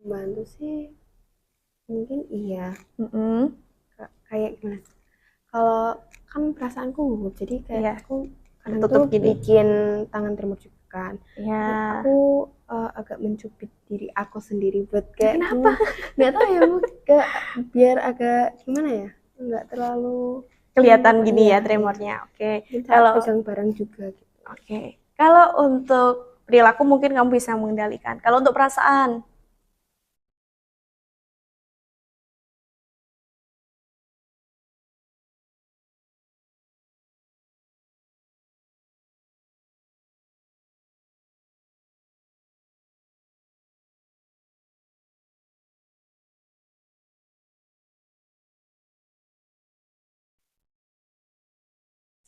Membantu sih mungkin iya. Mm-mm. Kayak gimana? Kalau kan perasaanku gugup, jadi kayak Iya, aku kadang tuh tertutup gini. bikin tangan termojok kan. Jadi aku Ya. agak mencubit diri aku sendiri buat Nah, kayak kenapa? gimana? Nggak tahu ya, Bu. Kayak biar agak gimana ya? Nggak terlalu Kelihatan tremor. gini Iya, ya iya. tremornya. Oke. Mungkin saat Kalau pegang barang juga gitu. oke. Kalau untuk perilaku mungkin kamu bisa mengendalikan. Kalau untuk perasaan,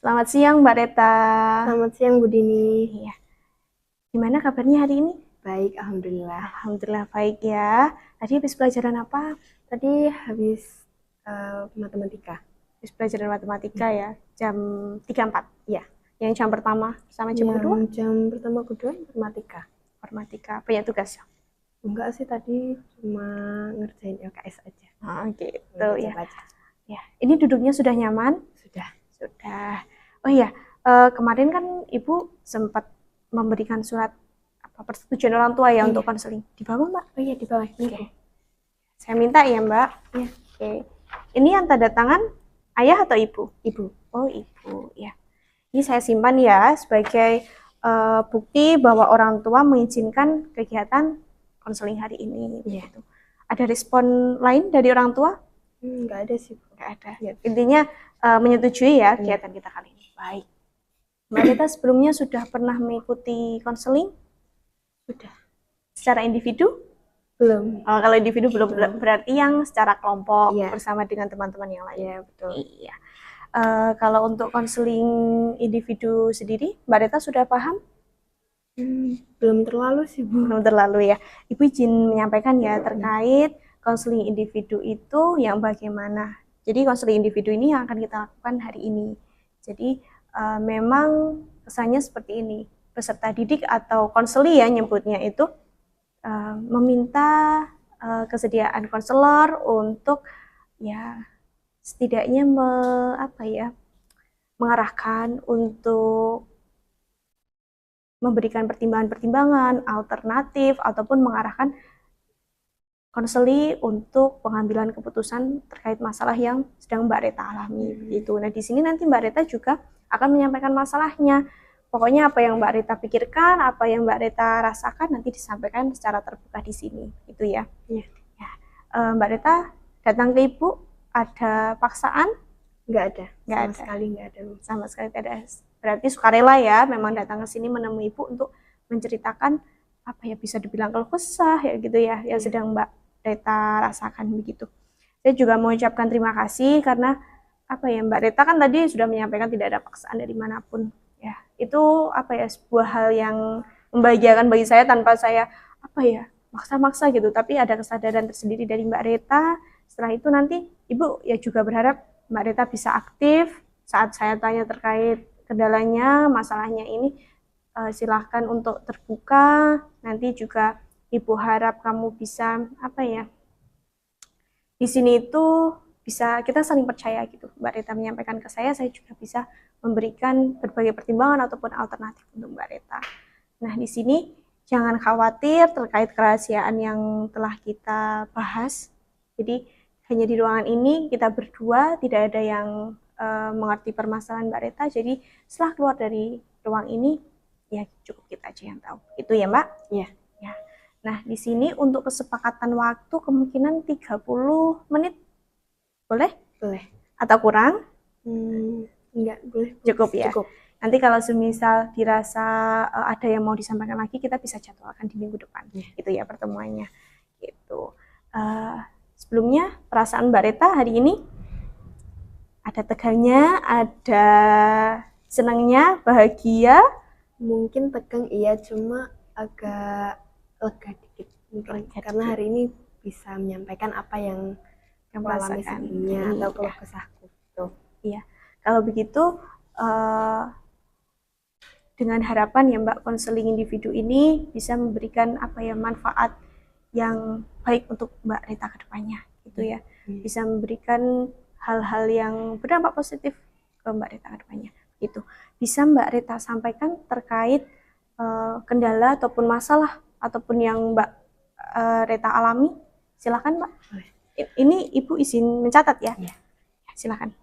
selamat siang Mbak Reta. Selamat siang, Bu Dini. Iya. Gimana kabarnya hari ini? Baik, alhamdulillah. Alhamdulillah baik ya. Tadi habis pelajaran apa? Tadi habis matematika. Habis pelajaran matematika ya. Jam 3.4. Ya, Yang jam pertama sama jam yang kedua? jam pertama kedua matematika. Matematika. Punya tugas ya? Enggak sih, tadi cuma ngerjain LKS aja. Oh, gitu ya. Baca-baca. Ya, ini duduknya sudah nyaman? Sudah. Sudah. Oh iya, kemarin kan Ibu sempat memberikan surat apa persetujuan orang tua ya Oh untuk iya. konseling. Di bawah, Mbak? Oh iya, di bawah. Oke. Saya minta ya, Mbak. Iya. Oke. Ini yang tanda tangan ayah atau ibu? Ibu. Oh, ibu. Ya. Ini saya simpan ya sebagai bukti bahwa orang tua mengizinkan kegiatan konseling hari ini. Iya. Gitu. Ada respon lain dari orang tua? Nggak ada sih, Bu. Nggak ada. Ya. Intinya menyetujui ya kegiatan kita kali ini. Baik. Mbak Rita sebelumnya sudah pernah mengikuti konseling? Sudah. Secara individu? Belum. Oh, kalau individu belum, berarti yang secara kelompok Iya. bersama dengan teman-teman yang lain. Iya, betul. Iya. Kalau untuk konseling individu sendiri, Mbak Rita sudah paham? Belum terlalu sih, Bu. Belum terlalu ya. Ibu izin menyampaikan ya terkait konseling individu itu yang bagaimana. Jadi konseling individu ini yang akan kita lakukan hari ini. Jadi memang kesannya seperti ini. Peserta didik atau konseli ya nyebutnya itu meminta kesediaan konselor untuk ya setidaknya mengarahkan untuk memberikan pertimbangan-pertimbangan alternatif ataupun mengarahkan konseli untuk pengambilan keputusan terkait masalah yang sedang Mbak Reta alami begitu. Nah, di sini nanti Mbak Reta juga akan menyampaikan masalahnya. Pokoknya apa yang Mbak Reta pikirkan, apa yang Mbak Reta rasakan nanti disampaikan secara terbuka di sini, gitu ya. Iya. Ya. Mbak Reta datang ke Ibu ada paksaan? Nggak ada. Nggak Sama ada. sekali nggak ada. Sama sekali tidak ada. Berarti sukarela ya, memang datang ke sini menemui Ibu untuk menceritakan apa ya bisa dibilang keluh kesah ya gitu ya, yang sedang Mbak Reta rasakan begitu. Saya juga mau ucapkan terima kasih karena apa ya Mbak Reta kan tadi sudah menyampaikan tidak ada paksaan dari manapun ya. Itu apa ya sebuah hal yang membahagiakan bagi saya tanpa saya apa ya maksa-maksa gitu, tapi ada kesadaran tersendiri dari Mbak Reta. Setelah itu nanti Ibu ya juga berharap Mbak Reta bisa aktif saat saya tanya terkait kendalanya, masalahnya ini silahkan untuk terbuka. Nanti juga Ibu harap kamu bisa apa ya di sini itu bisa kita saling percaya gitu. Mbak Reta menyampaikan ke saya juga bisa memberikan berbagai pertimbangan ataupun alternatif untuk Mbak Reta. Nah, di sini jangan khawatir terkait kerahasiaan yang telah kita bahas. Jadi hanya di ruangan ini kita berdua, tidak ada yang mengerti permasalahan Mbak Reta. Jadi setelah keluar dari ruang ini, ya cukup kita aja yang tahu. Itu ya Mbak? Iya. Ya. Nah, di sini untuk kesepakatan waktu kemungkinan 30 menit. Boleh? Boleh. Atau kurang? Enggak, boleh. Cukup ya? Cukup. Nanti kalau semisal dirasa ada yang mau disampaikan lagi, kita bisa jadwalkan di minggu depan. Gitu ya pertemuannya. Gitu. Sebelumnya, perasaan Mbak Reta hari ini? Ada tegangnya, ada senangnya, bahagia? Mungkin tegang iya, cuma agak lega dikit mungkin karena hari ini bisa menyampaikan apa yang alami sebelumnya atau keluh kesahku. Iya, kalau begitu dengan harapan ya Mbak konseling individu ini bisa memberikan apa ya manfaat yang baik untuk Mbak Rita ke depannya gitu ya. Bisa memberikan hal-hal yang berdampak positif ke Mbak Rita ke depannya gitu. Bisa Mbak Rita sampaikan terkait kendala ataupun masalah ataupun yang Mbak Rita alami? Silakan Mbak. Ini Ibu izin mencatat ya. Silakan.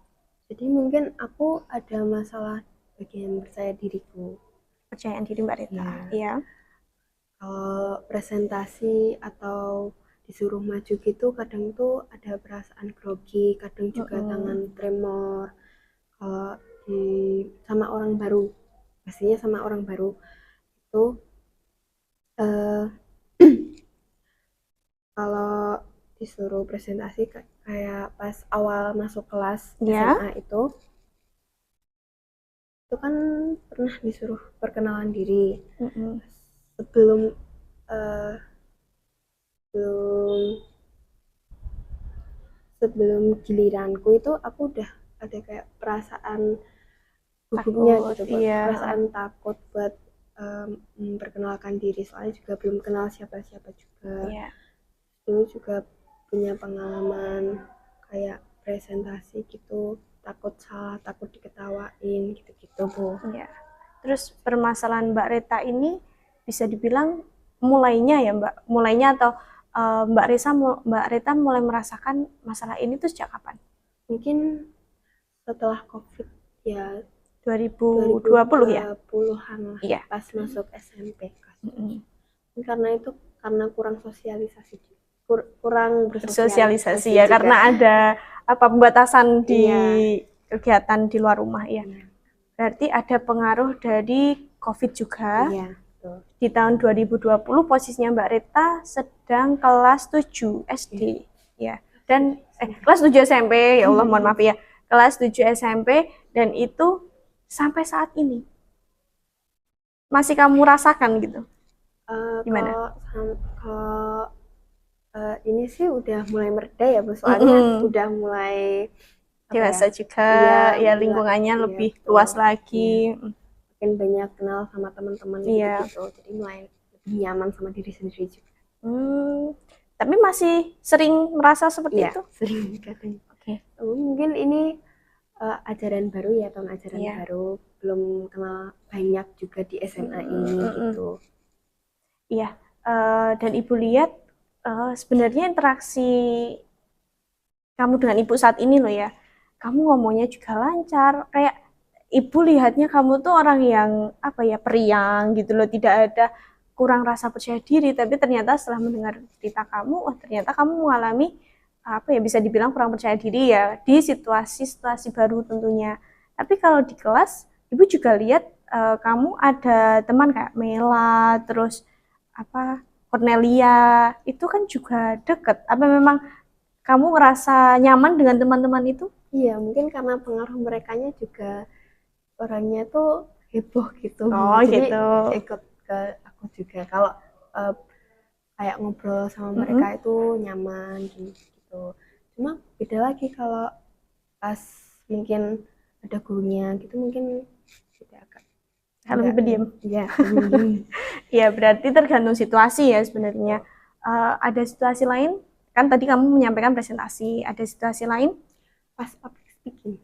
Jadi mungkin aku ada masalah bagian percaya diriku. Percayaan diri Mbak Rita. Iya. Kalau presentasi atau disuruh maju gitu kadang tuh ada perasaan grogi, kadang juga tangan tremor. Kalau sama orang baru, pastinya sama orang baru itu kalau disuruh presentasi kayak pas awal masuk kelas SMA itu kan pernah disuruh perkenalan diri. Sebelum giliranku itu aku udah ada kayak perasaan gugupnya gitu, perasaan takut buat memperkenalkan diri, soalnya juga belum kenal siapa-siapa juga. Dulu juga punya pengalaman kayak presentasi gitu, takut salah, takut diketawain gitu-gitu Bu. Terus permasalahan Mbak Rita ini bisa dibilang mulainya ya mulainya atau Mbak Rita mulai merasakan masalah ini tuh sejak kapan? Mungkin setelah COVID ya, 2020 ya? 2020-an lah, pas masuk SMP. Karena kurang sosialisasi, kurang bersosialisasi ya, karena ada pembatasan di kegiatan di luar rumah ya. Berarti ada pengaruh dari COVID juga. Di tahun 2020 posisinya Mbak Rita sedang kelas 7 SD ya. Dan kelas 7 SMP, ya Allah mohon maaf ya. Kelas 7 SMP dan itu sampai saat ini masih kamu rasakan gitu. Gimana? Kalau ini sih udah mulai mereda ya Bu, soalnya udah mulai dewasa juga ya, lingkungannya lebih luas lagi, makin banyak kenal sama teman-teman gitu, jadi mulai lebih nyaman sama diri sendiri juga. Tapi masih sering merasa seperti itu? Sering kadang. Mungkin ini ajaran baru ya, tahun ajaran baru, belum kenal banyak juga di SMA ini gitu. Iya, dan Ibu lihat sebenarnya interaksi kamu dengan Ibu saat ini loh ya, kamu ngomongnya juga lancar, kayak Ibu lihatnya kamu tuh orang yang periang gitu loh, tidak ada kurang rasa percaya diri, tapi ternyata setelah mendengar cerita kamu, ternyata kamu mengalami bisa dibilang kurang percaya diri ya di situasi baru tentunya. Tapi kalau di kelas, Ibu juga lihat kamu ada teman kayak Mela, terus Cornelia, itu kan juga deket. Apa memang kamu ngerasa nyaman dengan teman-teman itu? Iya, mungkin karena pengaruh merekanya juga orangnya tuh heboh gitu. Jadi ikut ke aku juga. Kalau kayak ngobrol sama mereka itu nyaman gitu. Cuma beda lagi kalau pas mungkin ada gurunya gitu, mungkin lebih pendiam. Iya. Ya berarti tergantung situasi ya sebenarnya. Ada situasi lain, kan tadi kamu menyampaikan presentasi, ada situasi lain pas public speaking,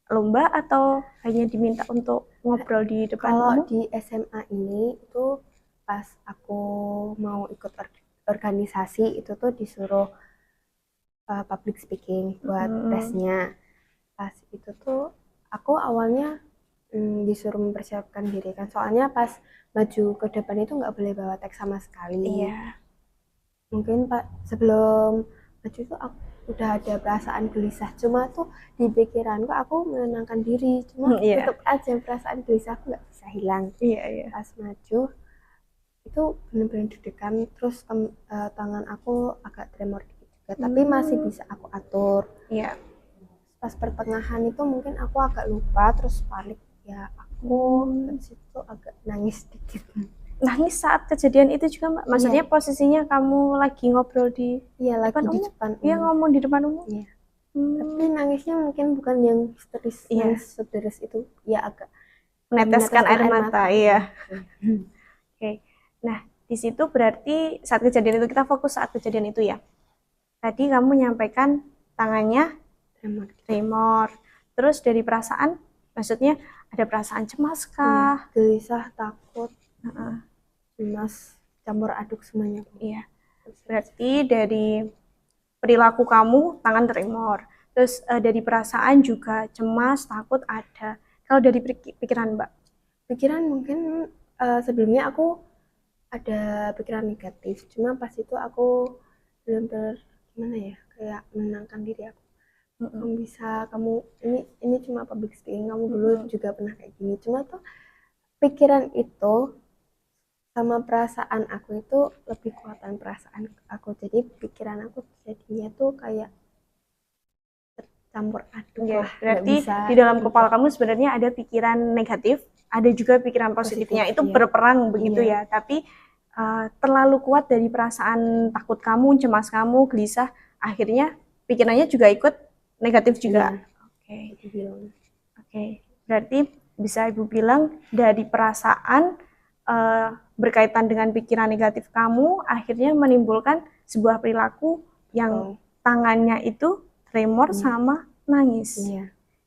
lomba atau hanya diminta untuk ngobrol di depan kalau kamu? Di SMA ini itu pas aku mau ikut organisasi itu tuh disuruh public speaking buat tesnya. Pas itu tuh aku awalnya disuruh mempersiapkan diri kan, soalnya pas maju ke depan itu nggak boleh bawa teks sama sekali. Mungkin sebelum maju itu aku udah ada perasaan gelisah, cuma tuh di pikiranku aku menenangkan diri, cuma tetap aja perasaan gelisah aku nggak bisa hilang. Pas maju itu benar-benar deg-degan, terus tangan aku agak tremor dikit juga, tapi masih bisa aku atur. Pas pertengahan itu mungkin aku agak lupa, terus panik ya, aku dari situ agak nangis sedikit. Nangis saat kejadian itu juga Mbak? Maksudnya posisinya kamu lagi ngobrol di depan umum? Iya, ngomong di depan umum? Tapi nangisnya mungkin bukan yang histeris, nangis sederis itu, ya agak meneteskan air mata. Iya. Nah, di situ berarti saat kejadian itu, kita fokus saat kejadian itu ya. Tadi kamu menyampaikan tangannya tremor. Terus dari perasaan, maksudnya ada perasaan cemas kah? Gelisah, takut, Heeh. cemas, campur aduk semuanya. Iya. Berarti dari perilaku kamu tangan tremor. Terus dari perasaan juga cemas, takut ada. Kalau dari pikiran Mbak? Pikiran mungkin sebelumnya aku ada pikiran negatif, cuma pas itu aku belum gimana ya, kayak menenangkan diri aku. Kamu bisa, kamu ini cuma public speaking, kamu dulu juga pernah kayak gini. Cuma tuh pikiran itu sama perasaan aku itu lebih kuatan perasaan aku, jadi pikiran aku jadinya tuh kayak campur aduk lah. Berarti di dalam kepala kamu sebenarnya ada pikiran negatif, ada juga pikiran positifnya. Itu berperang begitu ya. Tapi terlalu kuat dari perasaan takut kamu, cemas kamu, gelisah, akhirnya pikirannya juga ikut negatif juga. Oke. Berarti bisa Ibu bilang dari perasaan berkaitan dengan pikiran negatif kamu, akhirnya menimbulkan sebuah perilaku yang tangannya itu tremor sama nangis.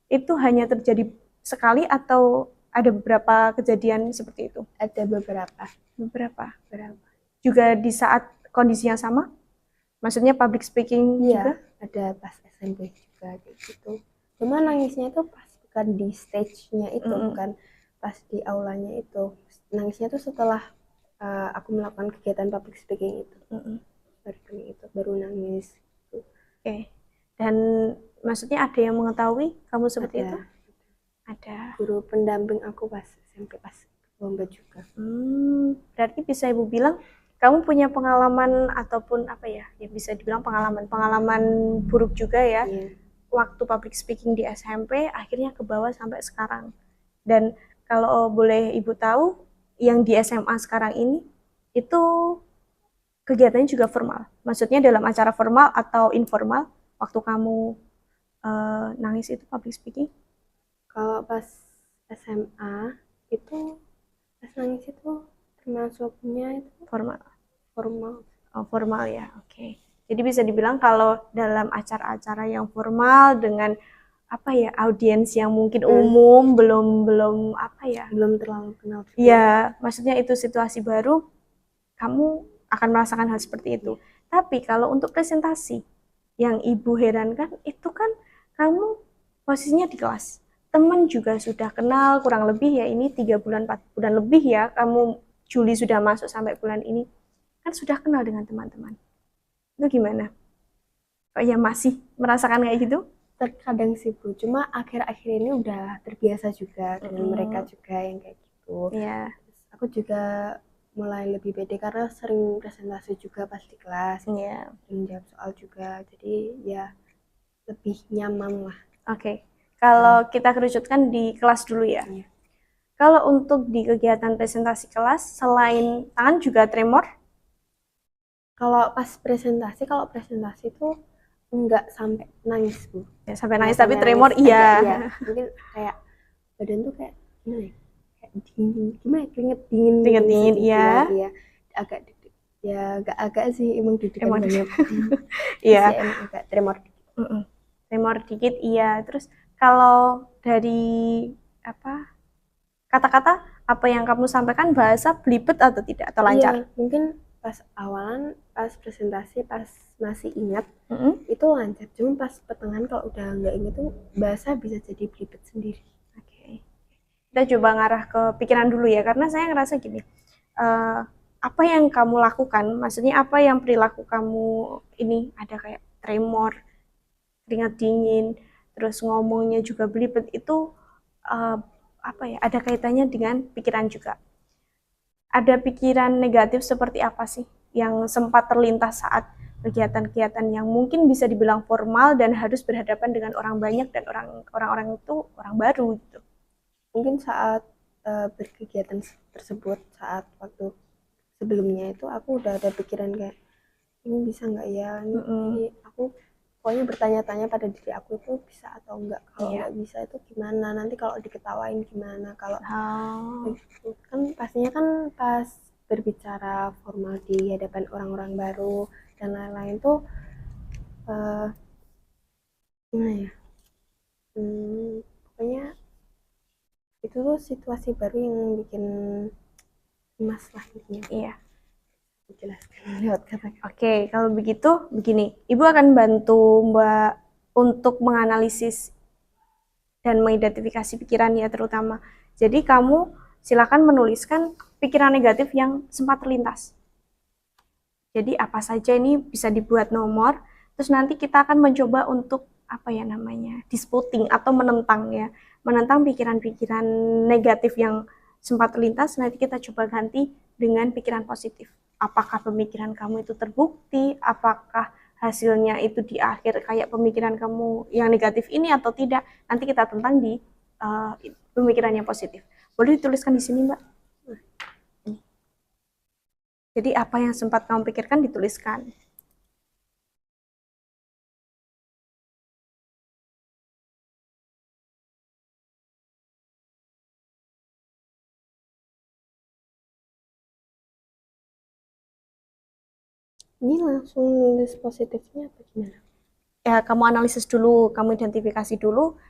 Itu hanya terjadi sekali atau ada beberapa kejadian seperti itu? Ada beberapa. Juga di saat kondisi yang sama? Maksudnya public speaking juga? Ada pas SMP juga kayak gitu. Cuma nangisnya itu pas bukan di stage-nya itu, bukan pas di aulanya itu. Nangisnya itu setelah aku melakukan kegiatan public speaking itu. Baru nangis. Oke. Dan maksudnya ada yang mengetahui kamu seperti itu? Ada. Guru pendamping aku pas SMP, pas lomba juga. Berarti bisa Ibu bilang kamu punya pengalaman ataupun apa ya, bisa dibilang pengalaman buruk juga ya. Waktu public speaking di SMP akhirnya ke bawah sampai sekarang. Dan kalau boleh Ibu tahu, yang di SMA sekarang ini itu kegiatannya juga formal. Maksudnya dalam acara formal atau informal waktu kamu nangis itu public speaking? Kalau pas SMA itu pas nangis itu termasuknya itu formal. Oh, formal ya, oke. Jadi bisa dibilang kalau dalam acara-acara yang formal dengan apa ya, audiens yang mungkin umum, belum apa ya, belum terlalu kenal. Ya, maksudnya itu situasi baru, kamu akan merasakan hal seperti itu. Tapi kalau untuk presentasi, yang Ibu herankan itu kan kamu posisinya di kelas. Teman juga sudah kenal kurang lebih ya, ini 3 bulan 4 bulan lebih ya, kamu Juli sudah masuk sampai bulan ini, kan sudah kenal dengan teman-teman. Itu gimana? Oh ya, masih merasakan kayak gitu? Terkadang sih Bu, cuma akhir-akhir ini udah terbiasa juga dengan mereka juga yang kayak gitu. Terus aku juga mulai lebih pede karena sering presentasi juga pas di kelas, sering jawab soal juga, jadi ya lebih nyaman lah. Oke. Kalau kita kerucutkan di kelas dulu ya. Kalau untuk di kegiatan presentasi kelas, selain tangan juga tremor? Kalau presentasi itu enggak sampai nangis Bu. Ya, sampai nangis tapi tremor iya. Mungkin kayak badan tuh kayak gimana ya? Kayak gimana? Keringet dingin iya. Agak agak sih emang deg-degan banget. Iya. Emang agak tremor dikit. Tremor dikit iya. Terus kalau dari apa kata-kata apa yang kamu sampaikan, bahasa belibet atau tidak, atau lancar? Mungkin pas awalan, pas presentasi, pas masih ingat itu lancar. Cuma pas pertengahan kalau udah nggak ingat tuh bahasa bisa jadi belibet sendiri. Oke. Kita coba ngarah ke pikiran dulu ya, karena saya ngerasa gini, apa yang kamu lakukan, maksudnya apa yang perilaku kamu ini ada kayak tremor, keringat dingin, terus ngomongnya juga belibet, itu apa ya, ada kaitannya dengan pikiran juga. Ada pikiran negatif seperti apa sih yang sempat terlintas saat kegiatan-kegiatan yang mungkin bisa dibilang formal dan harus berhadapan dengan orang banyak dan orang-orang itu orang baru gitu? Mungkin saat berkegiatan tersebut, saat waktu sebelumnya itu aku udah ada pikiran kayak ini bisa nggak ya, ini aku pokoknya bertanya-tanya pada diri aku itu bisa atau enggak. Kalau nggak bisa itu gimana, nanti kalau diketawain gimana, kalau kan pastinya kan pas berbicara formal di hadapan orang-orang baru dan lain-lain tuh gimana ya? Pokoknya itu tuh situasi baru yang bikin cemas lah intinya. Iya. Jelaskan lewat kata. Oke, kalau begitu begini, Ibu akan bantu Mbak untuk menganalisis dan mengidentifikasi pikirannya terutama. Jadi kamu silakan menuliskan pikiran negatif yang sempat terlintas. Jadi apa saja ini bisa dibuat nomor, terus nanti kita akan mencoba untuk disputing atau menentang ya, menentang pikiran-pikiran negatif yang sempat terlintas. Nanti kita coba ganti dengan pikiran positif. Apakah pemikiran kamu itu terbukti? Apakah hasilnya itu di akhir kayak pemikiran kamu yang negatif ini atau tidak? Nanti kita tentang di pemikiran yang positif. Boleh dituliskan di sini, Mbak? Jadi apa yang sempat kamu pikirkan dituliskan. Ini langsung nulis positifnya apa gimana? Ya, kamu analisis dulu, kamu identifikasi dulu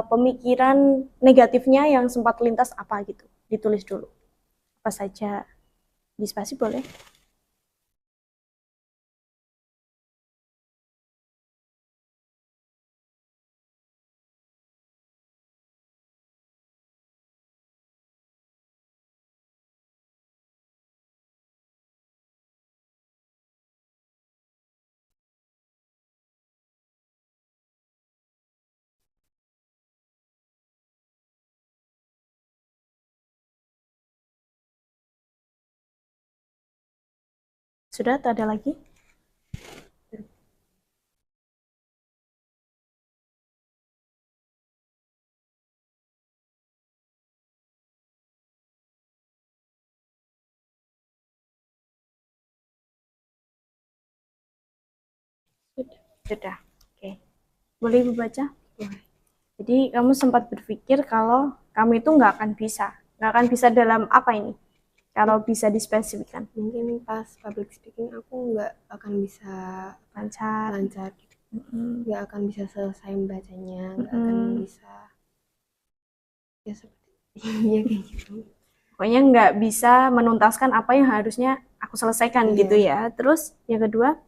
pemikiran negatifnya yang sempat terlintas apa gitu. Ditulis dulu. Apa saja. Di spasi boleh. Sudah atau ada lagi? Sudah. Oke. Boleh Ibu baca? Boleh. Jadi kamu sempat berpikir kalau kamu itu nggak akan bisa. Nggak akan bisa dalam apa ini? Kalau bisa dispesifikkan. Mungkin pas public speaking aku nggak akan bisa lancar gitu. Nggak akan bisa selesai membacanya, nggak akan bisa ya seperti ya kayak gitu. Pokoknya nggak bisa menuntaskan apa yang harusnya aku selesaikan gitu ya. Terus yang kedua,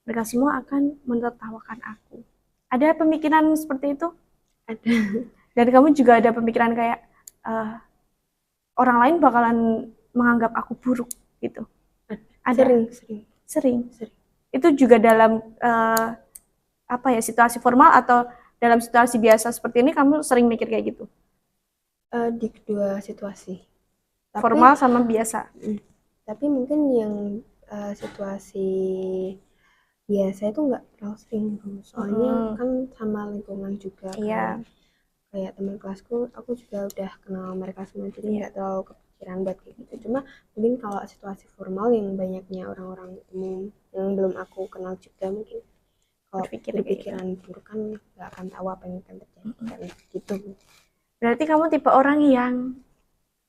mereka semua akan menertawakan aku. Ada pemikiran seperti itu? Ada. Dan kamu juga ada pemikiran kayak orang lain bakalan menganggap aku buruk gitu. Ada. Sering. Itu juga dalam situasi formal atau dalam situasi biasa seperti ini kamu sering mikir kayak gitu? Di kedua situasi. Formal sama biasa. Tapi mungkin yang situasi biasa itu nggak terlalu sering, soalnya kan sama lingkungan juga kan. Kayak teman kelasku, aku juga udah kenal mereka semua, jadi nggak terlalu kepikiran buat kayak gitu. Cuma mungkin kalau situasi formal yang banyaknya orang-orang umum yang belum aku kenal juga, mungkin kalau berpikiran buruk kan nggak akan tahu apa yang akan terjadi kan gitu. Berarti kamu tipe orang yang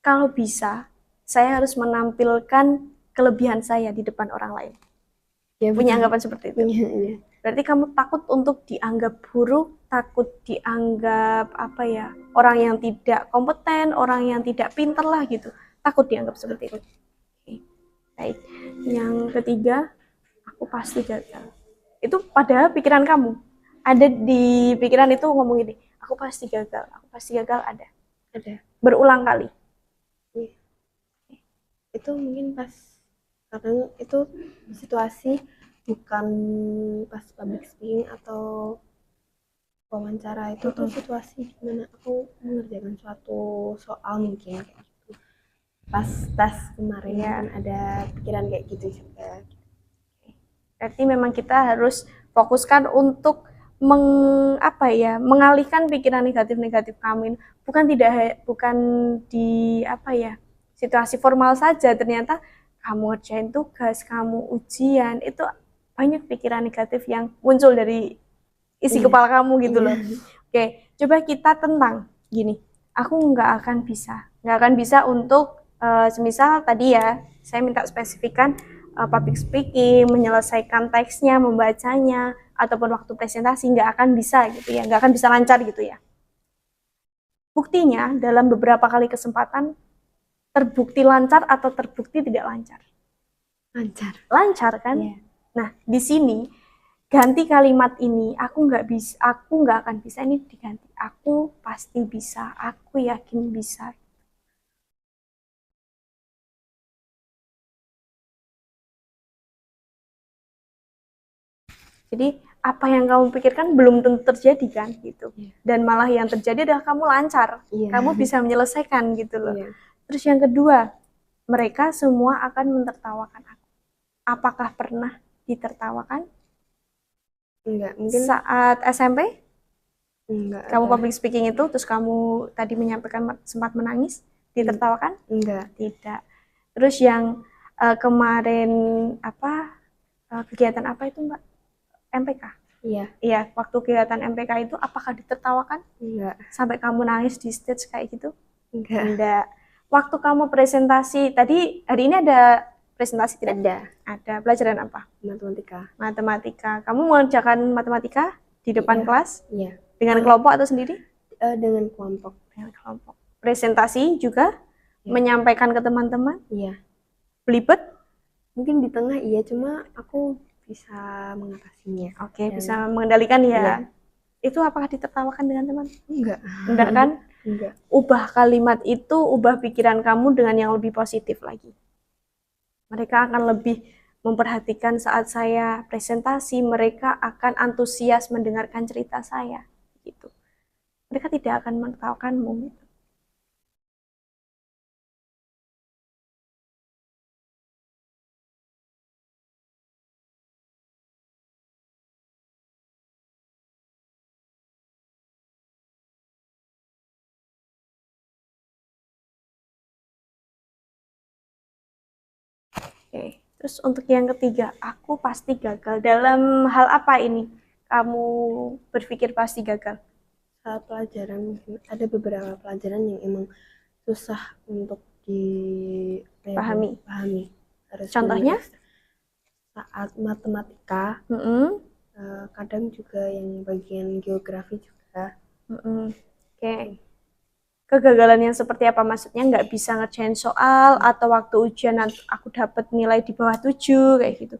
kalau bisa saya harus menampilkan kelebihan saya di depan orang lain. Ya, punya anggapan seperti itu. Iya. Berarti kamu takut untuk dianggap buruk, takut dianggap orang yang tidak kompeten, orang yang tidak pintar lah gitu. Takut dianggap seperti itu. Oke. Baik. Yang ketiga, aku pasti gagal. Itu padahal pikiran kamu. Ada di pikiran itu ngomong gini, aku pasti gagal ada. Berulang kali. Iya. Itu mungkin pas kadang itu situasi bukan pas public speaking atau wawancara, itu tuh situasi dimana aku mengerjakan suatu soal mungkin kayak gitu. Pas tes kemarin kan ada pikiran kayak gitu juga. Berarti memang kita harus fokuskan untuk mengalihkan pikiran negatif kamu. Bukan di situasi formal saja, ternyata kamu ngerjain tugas, kamu ujian, itu banyak pikiran negatif yang muncul dari isi kepala kamu gitu loh. Oke, coba kita tentang gini, aku nggak akan bisa untuk semisal tadi ya, saya minta spesifikan public speaking, menyelesaikan teksnya, membacanya, ataupun waktu presentasi nggak akan bisa gitu ya, nggak akan bisa lancar gitu ya. Buktinya dalam beberapa kali kesempatan terbukti lancar atau terbukti tidak lancar. Lancar. Lancar kan? Iya. Nah, di sini ganti kalimat ini, aku nggak akan bisa, ini diganti. Aku pasti bisa, aku yakin bisa. Jadi apa yang kamu pikirkan belum tentu terjadi kan gitu. Iya. Dan malah yang terjadi adalah kamu lancar, Iya. kamu bisa menyelesaikan gitu loh. Iya. Terus yang kedua, mereka semua akan mentertawakan aku. Apakah pernah ditertawakan? Enggak, mungkin Saat SMP, enggak. kamu public speaking itu, terus kamu tadi menyampaikan sempat menangis, ditertawakan? Enggak. Tidak. Terus yang kemarin kegiatan apa itu Mbak? MPK? Iya. Iya, waktu kegiatan MPK itu apakah ditertawakan? Enggak. Sampai kamu nangis di stage kayak gitu? Enggak. Enggak. Waktu kamu presentasi, tadi hari ini ada presentasi tidak? Ada. Ada. Pelajaran apa? Matematika. Matematika. Kamu mengerjakan matematika di depan Iya. kelas? Iya. Dengan kelompok atau sendiri? Dengan kelompok. Dengan kelompok. Presentasi juga? Iya. Menyampaikan ke teman-teman? Iya. Belibet? Mungkin di tengah iya, cuma aku bisa mengatasinya. Oke, bisa mengendalikan ya. Iya. Itu apakah ditertawakan dengan teman? Enggak. Enggak kan? Enggak. Ubah kalimat itu, ubah pikiran kamu dengan yang lebih positif lagi. Mereka akan lebih memperhatikan saat saya presentasi, mereka akan antusias mendengarkan cerita saya gitu. Mereka tidak akan menertawakanmu gitu. Oke. Terus untuk yang ketiga, aku pasti gagal. Dalam hal apa ini? Kamu berpikir pasti gagal? Saat pelajaran mungkin ada beberapa pelajaran yang emang susah untuk Pahami. Harus Contohnya? Saat matematika, kadang juga yang bagian geografi juga. Oke. Kegagalan yang seperti apa maksudnya? Nggak bisa ngerjain soal atau waktu ujian aku dapat nilai di bawah 7 kayak gitu.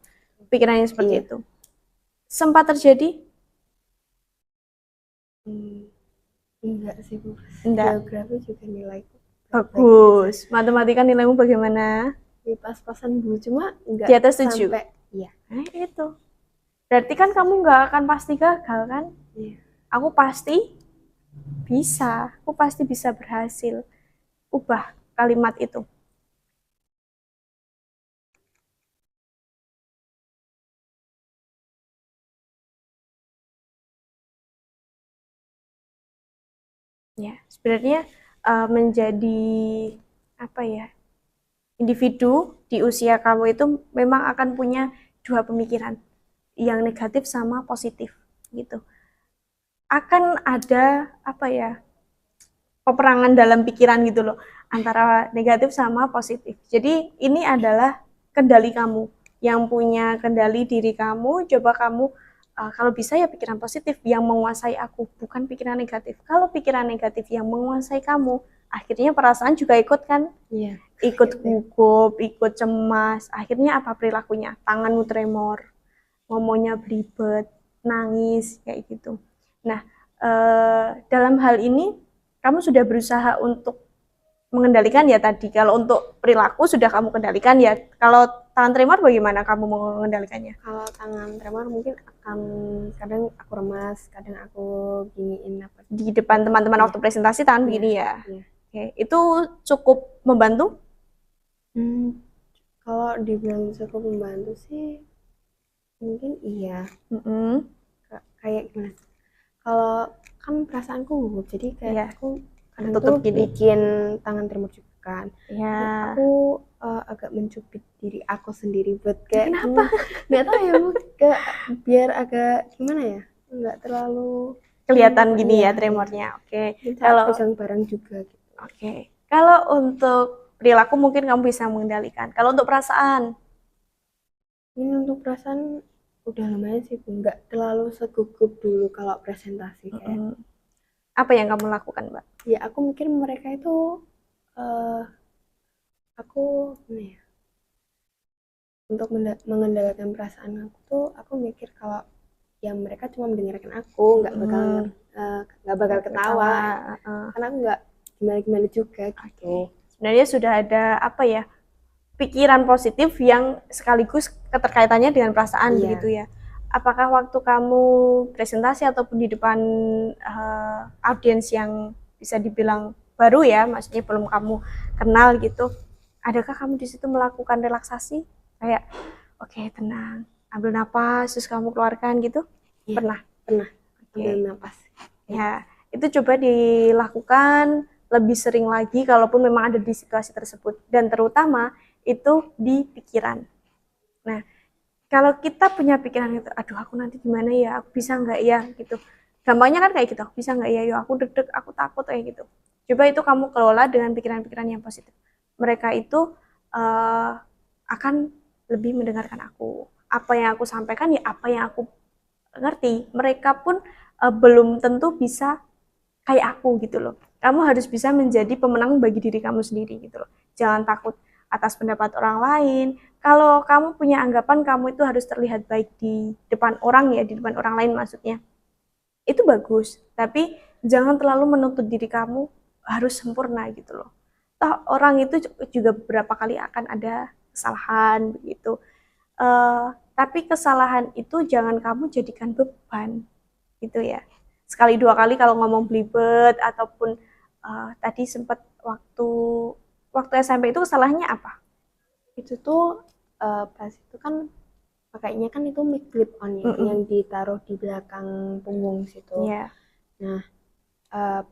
Pikirannya seperti Iya. itu. Sempat terjadi? Enggak sih Bu. Enggak. Geografi juga nilaiku Bagus. Matematika nilaimu bagaimana? ya pas-pasan Bu, cuma enggak Di atas 7? sampai iya. Nah, itu. Berarti kan kamu nggak akan pasti gagal kan? Iya. Aku pasti bisa. Aku pasti bisa berhasil. Ubah kalimat itu. Ya, sebenarnya menjadi apa ya? Individu di usia kamu itu memang akan punya dua pemikiran, yang negatif sama positif gitu. Akan ada apa ya? Peperangan dalam pikiran gitu loh, antara negatif sama positif. Jadi ini adalah kendali kamu, yang punya kendali diri kamu. Coba kamu kalau bisa ya pikiran positif yang menguasai aku, bukan pikiran negatif. Kalau pikiran negatif yang menguasai kamu, akhirnya perasaan juga ikut kan? Iya. Ikut gugup, ikut cemas. Akhirnya apa perilakunya? Tanganmu tremor, ngomongnya belibet, nangis kayak gitu. Nah, dalam hal ini kamu sudah berusaha untuk mengendalikan ya tadi. Kalau untuk perilaku sudah kamu kendalikan ya. Kalau tangan tremor bagaimana kamu mengendalikannya? Kalau tangan tremor mungkin akan kadang aku remas, kadang aku giniin apa di depan teman-teman waktu presentasi tangan begini ya. Iya. Oke, itu cukup membantu? Kalau dibilang cukup membantu sih mungkin iya. Kayak gimana? Kalau kan perasaanku gugup, jadi kayak aku kadang tuh bikin tangan tremor juga kan. Iya. Aku agak mencubit diri aku sendiri buat kayak kenapa? Nggak tahu ya Bu, biar agak gimana ya, nggak terlalu kelihatan gini ya tremornya. Oke. Kalau pegang barang juga gitu. Oke. Kalau untuk Perilaku mungkin kamu bisa mengendalikan. Kalau untuk perasaan, Ini untuk perasaan udah lumayan sih, Bu. Nggak terlalu segugup dulu kalau presentasi kayak. apa yang kamu lakukan, Mbak? Ya aku mikir mereka itu eh aku gimana ya? Untuk mengendalikan perasaan aku tuh aku mikir kalau ya mereka cuma mendengarkan aku, nggak bakal ketawa, karena aku nggak gimana-gimana juga gitu. Sebenarnya sudah ada apa ya, pikiran positif yang sekaligus keterkaitannya dengan perasaan begitu ya. Apakah waktu kamu presentasi ataupun di depan audiens yang bisa dibilang baru ya, maksudnya belum kamu kenal gitu, adakah kamu di situ melakukan relaksasi kayak oke, tenang, ambil napas terus kamu keluarkan gitu? Pernah Ambil napas ya, itu coba dilakukan lebih sering lagi kalaupun memang ada di situasi tersebut, dan terutama itu di pikiran. Nah, kalau kita punya pikiran itu, aduh aku nanti gimana ya, aku bisa nggak ya gitu, gampangnya kan kayak gitu, aku bisa nggak ya, yo aku deg-deg, aku takut kayak gitu. Coba itu kamu kelola dengan pikiran-pikiran yang positif. Mereka itu akan lebih mendengarkan aku, apa yang aku sampaikan ya apa yang aku ngerti. Mereka pun belum tentu bisa kayak aku gitu loh. Kamu harus bisa menjadi pemenang bagi diri kamu sendiri gitu loh. Jangan takut atas pendapat orang lain. Kalau kamu punya anggapan kamu itu harus terlihat baik di depan orang ya, di depan orang lain maksudnya, itu bagus. Tapi jangan terlalu menuntut diri kamu harus sempurna gitu loh. Toh orang itu juga beberapa kali akan ada kesalahan begitu. Tapi kesalahan itu jangan kamu jadikan beban gitu ya. Sekali dua kali kalau ngomong belibet ataupun tadi sempat waktu SMP itu kesalahannya apa? itu tuh pas itu kan pakainya kan itu mic clip on ya, yang ditaruh di belakang punggung situ. Nah,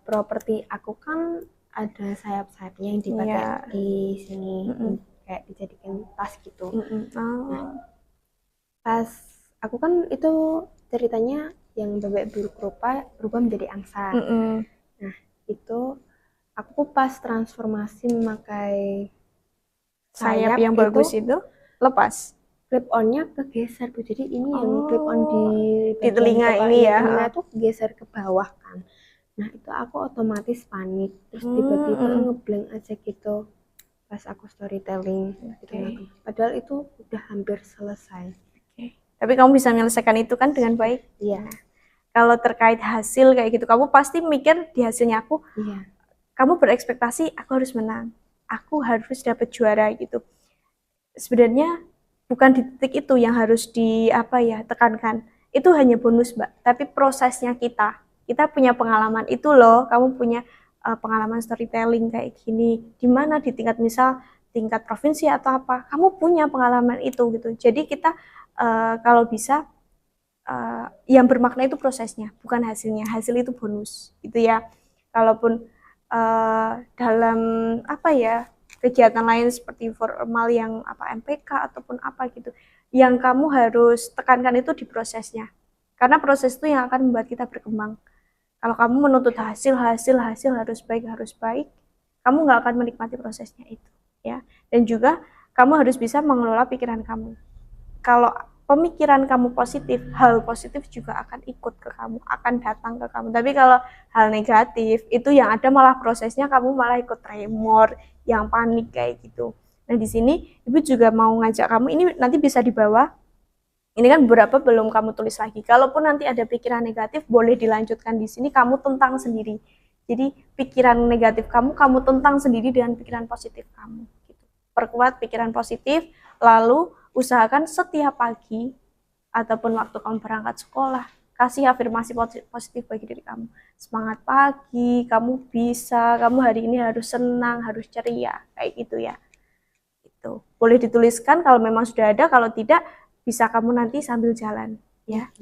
properti aku kan ada sayap-sayapnya yang dipakai di sini, kayak dijadikan tas gitu. Nah, pas aku kan itu ceritanya yang bebek buruk rupa berubah menjadi angsa. Nah, itu aku pas transformasi memakai sayap yang bagus itu lepas. Clip onnya kegeser, Bu. Jadi ini yang clip on di telinga ini ya. Telinga itu geser ke bawah kan. Nah, itu aku otomatis panik. Terus tiba-tiba ngeblank aja gitu pas aku storytelling gitu. Padahal itu udah hampir selesai. Tapi kamu bisa menyelesaikan itu kan dengan baik? Iya. Kalau terkait hasil kayak gitu, kamu pasti mikir di hasilnya aku. Iya. Kamu berekspektasi aku harus menang, aku harus dapat juara gitu. Sebenarnya bukan di titik itu yang harus tekankan. Itu hanya bonus, Mbak. Tapi prosesnya kita punya pengalaman itu loh. Kamu punya pengalaman storytelling kayak gini. Di mana di tingkat provinsi atau apa, kamu punya pengalaman itu gitu. Jadi kita kalau bisa yang bermakna itu prosesnya, bukan hasilnya. Hasil itu bonus, gitu ya. Kalaupun dalam kegiatan lain seperti formal yang MPK ataupun apa gitu, yang kamu harus tekankan itu di prosesnya, karena proses itu yang akan membuat kita berkembang. Kalau kamu menuntut hasil harus baik, kamu nggak akan menikmati prosesnya itu ya. Dan juga kamu harus bisa mengelola pikiran kamu. Kalau pemikiran kamu positif, hal positif juga akan ikut ke kamu, akan datang ke kamu. Tapi kalau hal negatif, itu yang ada malah prosesnya kamu malah ikut tremor, yang panik kayak gitu. Nah, di sini Ibu juga mau ngajak kamu, ini nanti bisa dibawa. Ini kan beberapa belum kamu tulis lagi. Kalaupun nanti ada pikiran negatif, boleh dilanjutkan di sini, kamu tentang sendiri. Jadi pikiran negatif kamu tentang sendiri dengan pikiran positif kamu. Gitu. Perkuat pikiran positif, lalu usahakan setiap pagi ataupun waktu kamu berangkat sekolah, kasih afirmasi positif bagi diri kamu. Semangat pagi, kamu bisa, kamu hari ini harus senang, harus ceria, kayak gitu ya. Itu boleh dituliskan kalau memang sudah ada, kalau tidak bisa kamu nanti sambil jalan ya.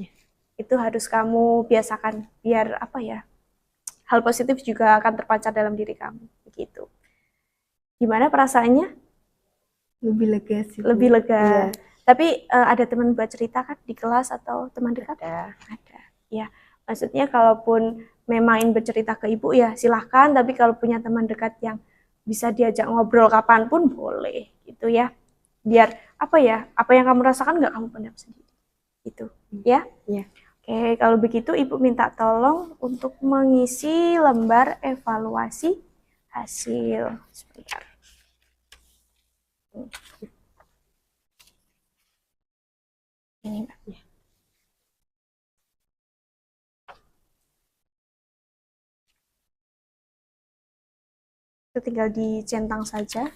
Itu harus kamu biasakan biar hal positif juga akan terpancar dalam diri kamu begitu. Gimana perasaannya? Lebih lega sih. Lebih lega. Iya. Tapi ada teman buat cerita kan di kelas atau teman dekat? Ada. Ya, maksudnya kalaupun memang ingin bercerita ke Ibu ya silahkan. Tapi kalau punya teman dekat yang bisa diajak ngobrol kapanpun boleh gitu ya. Biar apa yang kamu rasakan nggak kamu pendam sendiri gitu ya. Ya. Oke, kalau begitu Ibu minta tolong untuk mengisi lembar evaluasi hasil. Sebentar. Ini Mbak. Ya. Itu tinggal dicentang saja.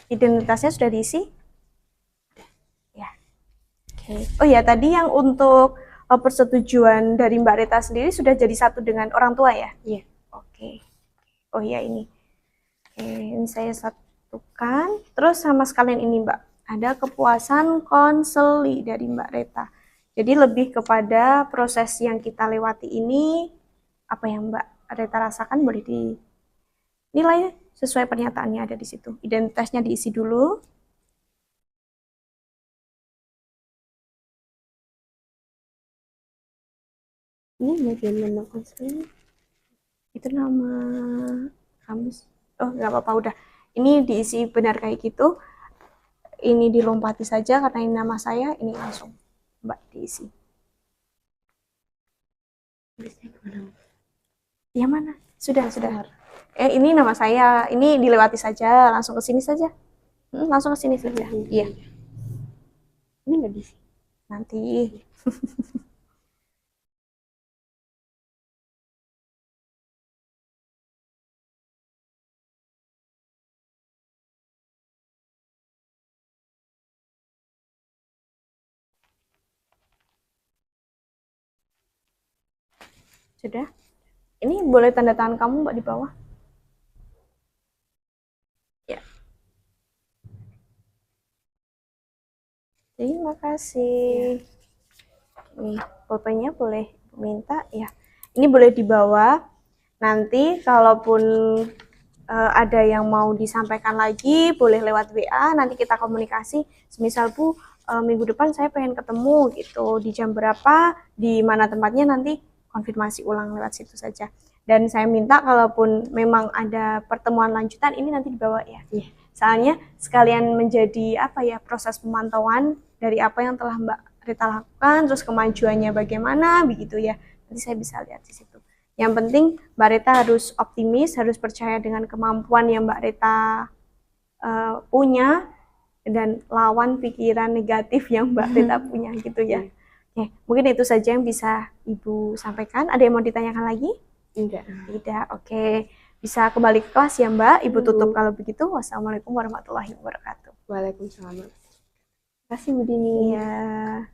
Identitasnya sudah diisi? Ya. Oke. Oh ya, tadi yang untuk persetujuan dari Mbak Rita sendiri sudah jadi satu dengan orang tua ya? Iya. Oke. Oh ya ini. Oke, ini saya satukan. Terus sama sekalian ini Mbak, ada kepuasan konseli dari Mbak Rita. Jadi lebih kepada proses yang kita lewati ini, apa yang Mbak Rita rasakan boleh dinilai sesuai pernyataannya ada di situ. Identitasnya diisi dulu. Ini bagian nama konselnya. Itu nama kamu. Oh, nggak apa-apa udah. Ini diisi benar kayak gitu. Ini dilompati saja karena ini nama saya, ini langsung Mbak diisi. Yang mana? Sudah. Ini nama saya. Ini dilewati saja, langsung ke sini saja. Langsung ke sini saja. Iya. Ini nggak diisi. Nanti. Sudah. Ini boleh tanda tangan kamu Mbak di bawah. Ya. Terima kasih. Nih, pulpennya boleh minta ya. Ini boleh dibawa. Nanti kalaupun ada yang mau disampaikan lagi, boleh lewat WA. Nanti kita komunikasi. Semisal Bu, minggu depan saya pengen ketemu gitu. Di jam berapa, di mana tempatnya nanti konfirmasi ulang lewat situ saja. Dan saya minta kalaupun memang ada pertemuan lanjutan, ini nanti dibawa ya. Iya. Soalnya sekalian menjadi proses pemantauan dari apa yang telah Mbak Rita lakukan, terus kemajuannya bagaimana, begitu ya. Nanti saya bisa lihat di situ. Yang penting Mbak Rita harus optimis, harus percaya dengan kemampuan yang Mbak Rita punya dan lawan pikiran negatif yang Mbak Rita punya gitu ya. Oke, mungkin itu saja yang bisa Ibu sampaikan. Ada yang mau ditanyakan lagi? Enggak. Tidak, oke. Bisa kembali ke kelas ya Mbak. Ibu tutup kalau begitu. Wassalamualaikum warahmatullahi wabarakatuh. Waalaikumsalam. Terima kasih Bu Dini. Iya.